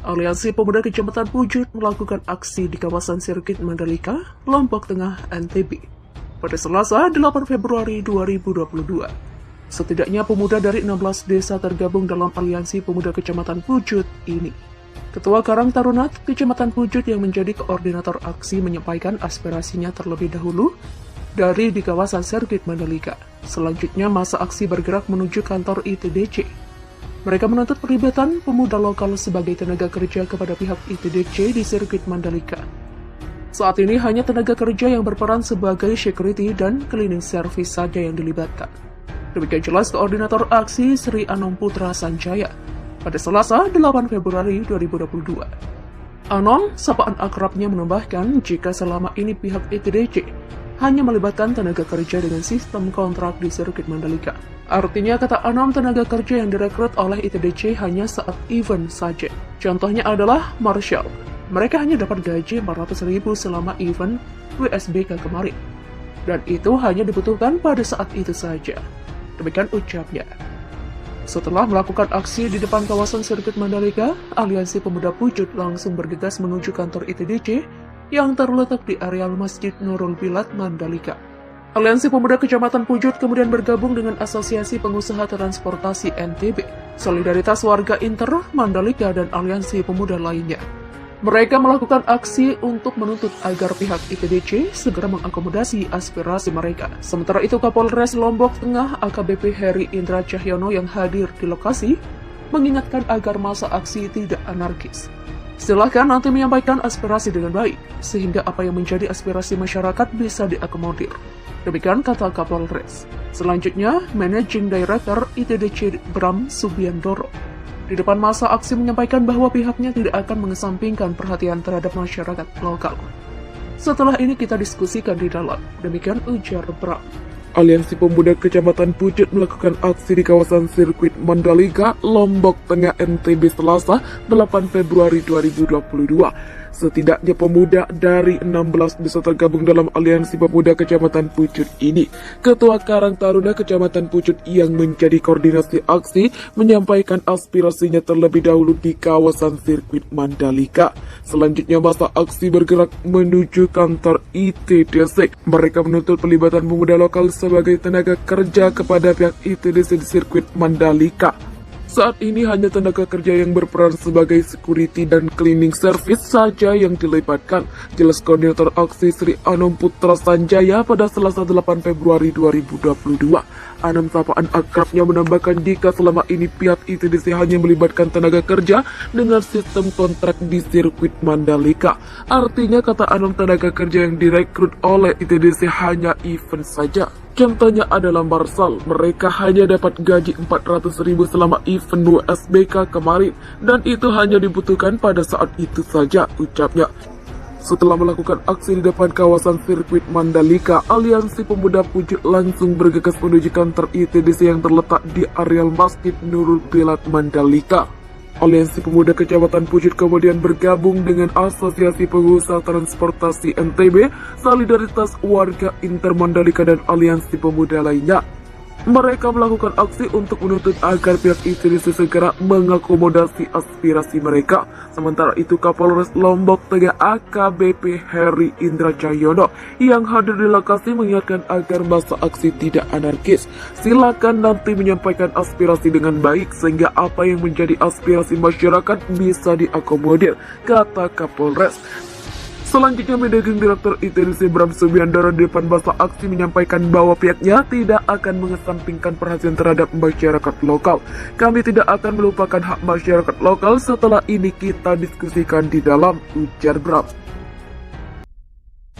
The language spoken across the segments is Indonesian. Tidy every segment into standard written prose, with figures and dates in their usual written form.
Aliansi Pemuda Kecamatan Pucut melakukan aksi di kawasan sirkuit Mandalika, Lombok Tengah, NTB pada Selasa 8 Februari 2022. Setidaknya pemuda dari 16 desa tergabung dalam Aliansi Pemuda Kecamatan Pucut ini. Ketua Karang Taruna Kecamatan Pucut yang menjadi koordinator aksi menyampaikan aspirasinya terlebih dahulu dari di kawasan sirkuit Mandalika. Selanjutnya masa aksi bergerak menuju kantor ITDC. Mereka menuntut perlibatan pemuda lokal sebagai tenaga kerja kepada pihak ITDC di sirkuit Mandalika. Saat ini hanya tenaga kerja yang berperan sebagai security dan cleaning service saja yang dilibatkan. Demikian jelas koordinator aksi Sri Anom Putra Sanjaya pada Selasa 8 Februari 2022. Anom, sapaan akrabnya menambahkan jika selama ini pihak ITDC hanya melibatkan tenaga kerja dengan sistem kontrak di sirkuit Mandalika. Artinya, kata Anom, tenaga kerja yang direkrut oleh ITDC hanya saat event saja. Contohnya adalah Marshall. Mereka hanya dapat gaji 400.000 selama event WSBK kemarin. Dan itu hanya dibutuhkan pada saat itu saja. Demikian ucapnya. Setelah melakukan aksi di depan kawasan sirkuit Mandalika, Aliansi Pemuda Pucut langsung bergegas menuju kantor ITDC yang terletak di areal Masjid Nurul Bilad Mandalika. Aliansi Pemuda Kecamatan Pucut kemudian bergabung dengan Asosiasi Pengusaha Transportasi NTB, Solidaritas Warga Inter Mandalika, dan Aliansi Pemuda lainnya. Mereka melakukan aksi untuk menuntut agar pihak ITDC segera mengakomodasi aspirasi mereka. Sementara itu, Kapolres Lombok Tengah AKBP Heri Indra Cahyono yang hadir di lokasi mengingatkan agar masa aksi tidak anarkis. Silahkan nanti menyampaikan aspirasi dengan baik, sehingga apa yang menjadi aspirasi masyarakat bisa diakomodir. Demikian kata Kapolres. Selanjutnya, Managing Director ITDC Bram Subiandoro di depan masa aksi menyampaikan bahwa pihaknya tidak akan mengesampingkan perhatian terhadap masyarakat lokal. Setelah ini kita diskusikan di dalam. Demikian ujar Bram. Aliansi Pemuda Kecamatan Pucut melakukan aksi di kawasan sirkuit Mandalika, Lombok Tengah, NTB Selasa 8 Februari 2022. Setidaknya pemuda dari 16 desa tergabung dalam Aliansi Pemuda Kecamatan Pucut ini. Ketua Karang Taruna Kecamatan Pucut yang menjadi koordinasi aksi menyampaikan aspirasinya terlebih dahulu di kawasan sirkuit Mandalika. Selanjutnya masa aksi bergerak menuju kantor ITDC. Mereka menuntut pelibatan pemuda lokal sebagai tenaga kerja kepada pihak ITDC di sirkuit Mandalika. Saat ini hanya tenaga kerja yang berperan sebagai security dan cleaning service saja yang dilibatkan, jelas koordinator aksi Sri Anom Putra Sanjaya pada Selasa 8 Februari 2022. Anom, sapaan akrabnya, menambahkan jika selama ini pihak ITDC hanya melibatkan tenaga kerja dengan sistem kontrak di sirkuit Mandalika. Artinya, kata Anom, tenaga kerja yang direkrut oleh ITDC hanya event saja. Contohnya adalah Marshall, mereka hanya dapat gaji 400.000 selama event WSBK kemarin, dan itu hanya dibutuhkan pada saat itu saja, ucapnya. Setelah melakukan aksi di depan kawasan sirkuit Mandalika, Aliansi Pemuda Pucut langsung bergegas menuju kantor ITDC yang terletak di areal Masjid Nurul Bilad Mandalika. Aliansi Pemuda Kecamatan Pucut kemudian bergabung dengan Asosiasi Pengusaha Transportasi NTB, Solidaritas Warga Inter Mandalika, dan Aliansi Pemuda lainnya. Mereka melakukan aksi untuk menuntut agar pihak ITDC segera mengakomodasi aspirasi mereka. Sementara itu, Kapolres Lombok Tengah AKBP Heri Indra Cahyono yang hadir di lokasi mengingatkan agar masa aksi tidak anarkis. Silakan nanti menyampaikan aspirasi dengan baik sehingga apa yang menjadi aspirasi masyarakat bisa diakomodir, kata Kapolres. Selanjutnya, Managing Director ITDC Bram Subiandoro di depan masa aksi menyampaikan bahwa pihaknya tidak akan mengesampingkan perhatian terhadap masyarakat lokal. Kami tidak akan melupakan hak masyarakat lokal, setelah ini kita diskusikan di dalam, ujar Bram.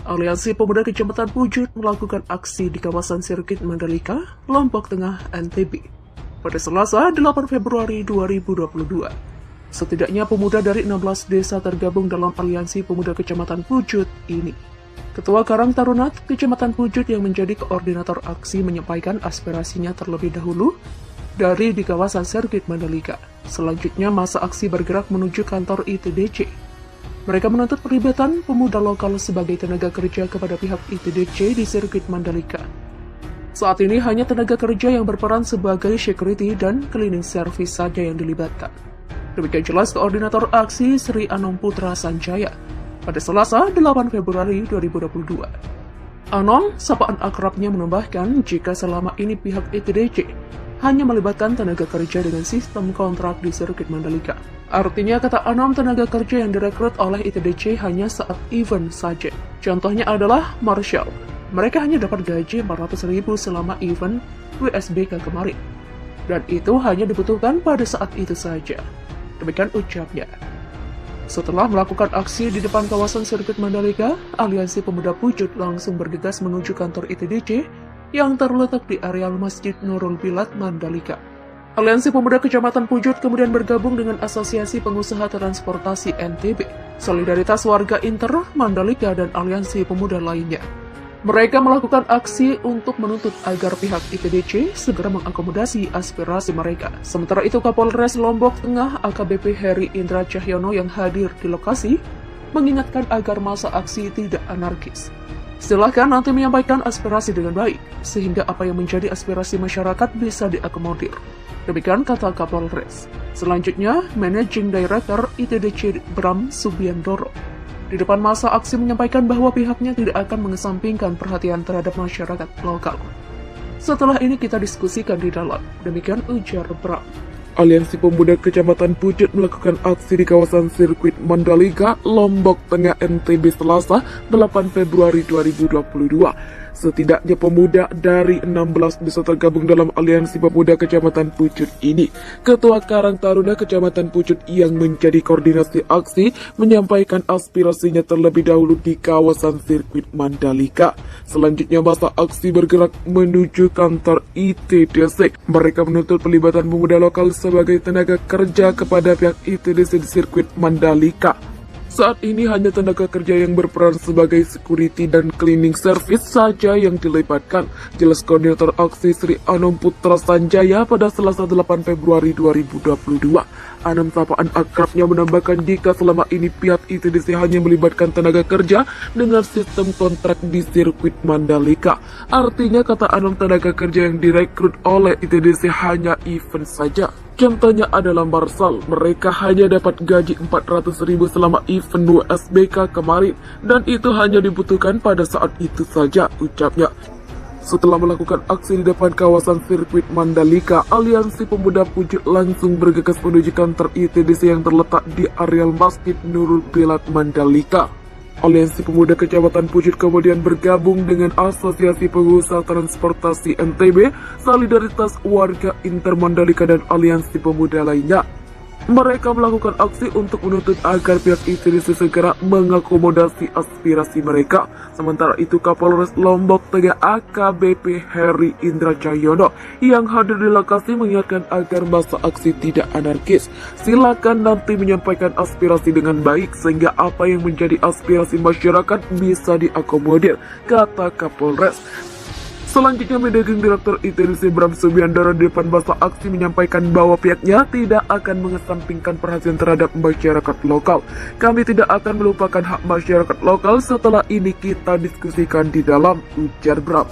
Aliansi Pemuda Kecamatan Pucut melakukan aksi di kawasan sirkuit Mandalika, Lombok Tengah, NTB pada Selasa 8 Februari 2022. Setidaknya pemuda dari 16 desa tergabung dalam Aliansi Pemuda Kecamatan Pucut ini. Ketua Karang Taruna Kecamatan Pucut yang menjadi koordinator aksi menyampaikan aspirasinya terlebih dahulu dari di kawasan sirkuit Mandalika. Selanjutnya masa aksi bergerak menuju kantor ITDC. Mereka menuntut perlibatan pemuda lokal sebagai tenaga kerja kepada pihak ITDC di sirkuit Mandalika. Saat ini hanya tenaga kerja yang berperan sebagai security dan cleaning service saja yang dilibatkan. Demikian jelas Koordinator Aksi Sri Anom Putra Sanjaya pada Selasa 8 Februari 2022. Anom, sapaan akrabnya, menambahkan jika selama ini pihak ITDC hanya melibatkan tenaga kerja dengan sistem kontrak di sirkuit Mandalika. Artinya, kata Anom, tenaga kerja yang direkrut oleh ITDC hanya saat event saja. Contohnya adalah Marshall. Mereka hanya dapat gaji 400.000 selama event WSBK kemarin. Dan itu hanya dibutuhkan pada saat itu saja. Demikian ucapnya. Setelah melakukan aksi di depan kawasan sirkuit Mandalika, Aliansi Pemuda Pucut langsung bergegas menuju kantor ITDC yang terletak di areal Masjid Nurul Bilad Mandalika. Aliansi Pemuda Kecamatan Pucut kemudian bergabung dengan Asosiasi Pengusaha Transportasi NTB, Solidaritas Warga Inter Mandalika, dan Aliansi Pemuda lainnya. Mereka melakukan aksi untuk menuntut agar pihak ITDC segera mengakomodasi aspirasi mereka. Sementara itu, Kapolres Lombok Tengah AKBP Heri Indra Cahyono yang hadir di lokasi mengingatkan agar masa aksi tidak anarkis. Silahkan nanti menyampaikan aspirasi dengan baik, sehingga apa yang menjadi aspirasi masyarakat bisa diakomodir. Demikian kata Kapolres. Selanjutnya, Managing Director ITDC Bram Subiandoro di depan masa aksi menyampaikan bahwa pihaknya tidak akan mengesampingkan perhatian terhadap masyarakat lokal. Setelah ini kita diskusikan di dalam. Demikian ujar Bram. Aliansi Pemuda Kecamatan Pucut melakukan aksi di kawasan sirkuit Mandalika, Lombok Tengah, NTB Selasa 8 Februari 2022. Setidaknya pemuda dari 16 bisa tergabung dalam Aliansi Pemuda Kecamatan Pucut ini. Ketua Karang Taruna Kecamatan Pucut yang menjadi koordinasi aksi menyampaikan aspirasinya terlebih dahulu di kawasan sirkuit Mandalika. Selanjutnya masa aksi bergerak menuju kantor ITDC. Mereka menuntut pelibatan pemuda lokal sebagai tenaga kerja kepada pihak ITDC di sirkuit Mandalika. Saat ini hanya tenaga kerja yang berperan sebagai security dan cleaning service saja yang dilibatkan, jelas Koordinator Aksi Sri Anom Putra Sanjaya pada Selasa 8 Februari 2022. Anom, sapaan akrabnya, menambahkan jika selama ini pihak ITDC hanya melibatkan tenaga kerja dengan sistem kontrak di sirkuit Mandalika. Artinya, kata Anom, tenaga kerja yang direkrut oleh ITDC hanya event saja. Contohnya adalah Marshall, mereka hanya dapat gaji 400.000 selama event WSBK kemarin, dan itu hanya dibutuhkan pada saat itu saja, ucapnya. Setelah melakukan aksi di depan kawasan sirkuit Mandalika, Aliansi Pemuda Pucut langsung bergegas menuju kantor ITDC yang terletak di areal Masjid Nurul Bilad Mandalika. Aliansi Pemuda Kecamatan Pucut kemudian bergabung dengan Asosiasi Pengusaha Transportasi NTB, Solidaritas Warga Inter Mandalika, dan Aliansi Pemuda lainnya. Mereka melakukan aksi untuk menuntut agar pihak ITDC segera mengakomodasi aspirasi mereka. Sementara itu, Kapolres Lombok Tengah AKBP Heri Indra Cahyono yang hadir di lokasi mengingatkan agar masa aksi tidak anarkis. Silakan nanti menyampaikan aspirasi dengan baik sehingga apa yang menjadi aspirasi masyarakat bisa diakomodir, kata Kapolres. Selanjutnya, Managing Director ITDC Bram Subiandoro di depan masa aksi menyampaikan bahwa pihaknya tidak akan mengesampingkan perhatian terhadap masyarakat lokal. Kami tidak akan melupakan hak masyarakat lokal, setelah ini kita diskusikan di dalam, ujar Bram.